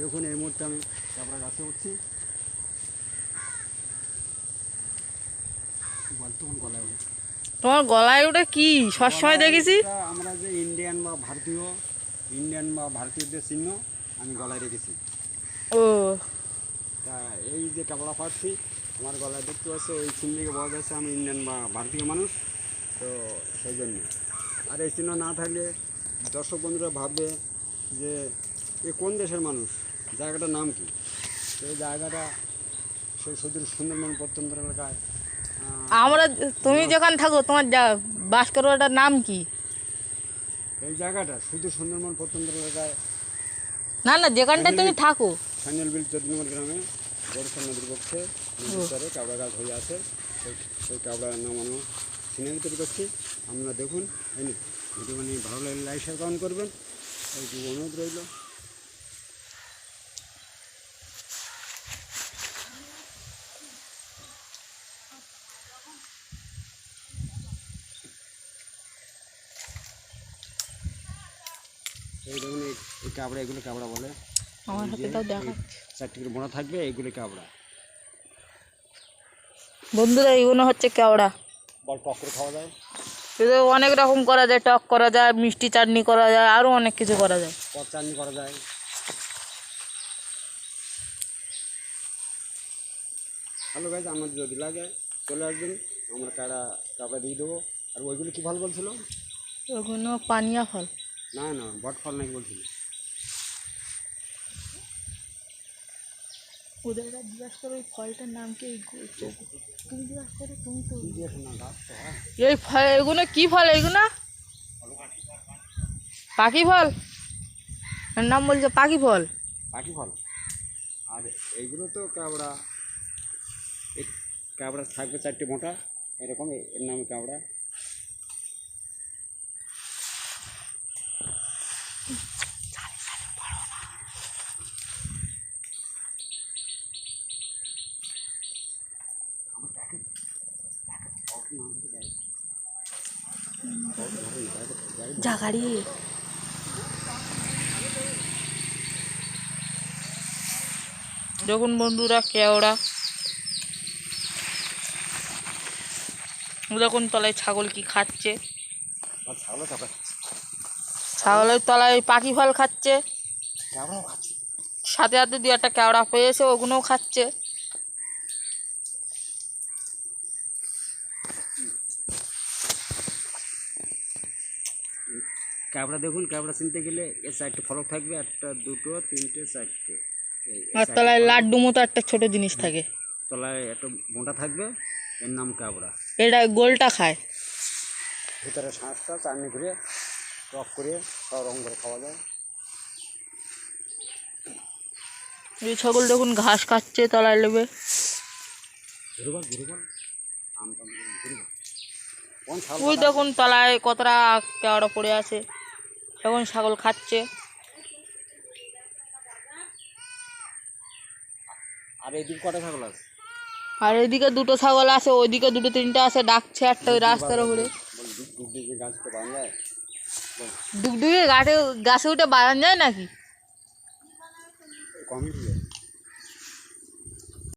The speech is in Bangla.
দেখুন এই মুহূর্তে আমি ক্যাবড়া গাছে উঠছি, তখন গলায় উঠে। তোমার গলায় ওটা কি সবসময় দেখেছি আমরা যে ইন্ডিয়ান বা ভারতীয়দের চিহ্ন আমি গলায় রেখেছি। ও তা এই যে ক্যাবড়া পাচ্ছি আমার গলায় দেখতে পাচ্ছে, এই চিহ্ন থেকে বোঝা যাচ্ছে আমি ইন্ডিয়ান বা ভারতীয় মানুষ, তো সেই জন্য। আর এই চিহ্ন না থাকলে দর্শক বন্ধুরা ভাববে যে এ কোন দেশের মানুষ, জায়গাটার নাম কি। এই জায়গাটা সেই সুদূর সুন্দরবন প্রত্যন্ত এলাকায়। আমরা তুমি যেখানে থাকো তোমার বাস করোটার নাম কি? এই জায়গাটা শুধু সুন্দরবন প্রত্যন্ত এলাকায়, না না যেখানটা তুমি থাকো ফাইনাল বিল 14 নম্বর গ্রামে বরিশাল নদীর পক্ষে নদীর কাবড়া গাছ হয়ে আছে। সেই কাবড়া নামানো সিনারি তৈরি করছি। আপনারা দেখুন, এই ভিডিও বানিয়ে ভালো লাগলে লাইক শেয়ার কমেন্ট করবেন, এইটুকু অনুরোধ রইল। এই দেখুন এই কাবড়া, এগুলো কাবড়া বলে। আমার হাতে তাও দেখাচ্ছে, 4টি করে বোনা থাকবে, এইগুলো কাবড়া। বন্ধুরা এগুলো হচ্ছে কেওড়া। বল টক করে খাওয়া যায়, এদের অনেক রকম করা যায়, টক করা যায়, মিষ্টি চাটনি করা যায়, আরও অনেক কিছু করা যায়। টক চাটনি করা যায়। হ্যালো গাইজ, আমাদের যদি লাগে চলে আসবেন, আমরা কাবড়া দিয়ে দেবো। আর ওইগুলো কী ফল বলছিল? ওগুলো পানিয়া ফল। না না, বট ফল নাকি বলছিল। ওদের জিজ্ঞাসা করো ওই ফলটার নাম কি? তুমি জিজ্ঞাসা করো, তুমি তো এই ফল, এগুলো কী ফল? এইগুলো পাখি ফল, এর নাম বলছে পাখি ফল। পাখি ফল। আর এইগুলো তো কাবড়া, এই কাবড়া থাকবে 4টি মোটা এরকম, এর নাম কাবড়া। জাগাড়ি দেখুন বন্ধুরা কেওড়া। দেখুন তলায় ছাগল কি খাচ্ছে, ছাগলের তলায় পাখি ফল খাচ্ছে, সাথে সাথে 2-1টা কেওড়া পেয়েছে, ওগুলোও খাচ্ছে। কাবড়া দেখুন, কাবড়া চিনতে গেলে এর 4টে ফলক থাকবে, 1টা 2টো 3টে 4টে। আর তলায় লাড্ডু মতো একটা ছোট জিনিস থাকে, তলায় একটা মোটা থাকবে, এর নাম কাবড়া। এটা গোলটা খায়। ভিতরে শাঁসটা চাটনি করে টক করে সব রকম করে খাওয়া যায়। এই ছাগল দেখুন ঘাস খাচ্ছে তলায় লেবে। ওই দেখুন তলায় কতটা কেওড়া পড়ে আছে, এখন ছাগল খাচ্ছে। আর এইদিকে কটা ছাগল আছে? আর এদিকে 2টো ছাগল আছে, ওইদিকে 2-3টা আছে, ডাকছে একটা ওই রাস্তার উপরে। ডুগডুগে গাছে উঠে বাগান যায় নাকি?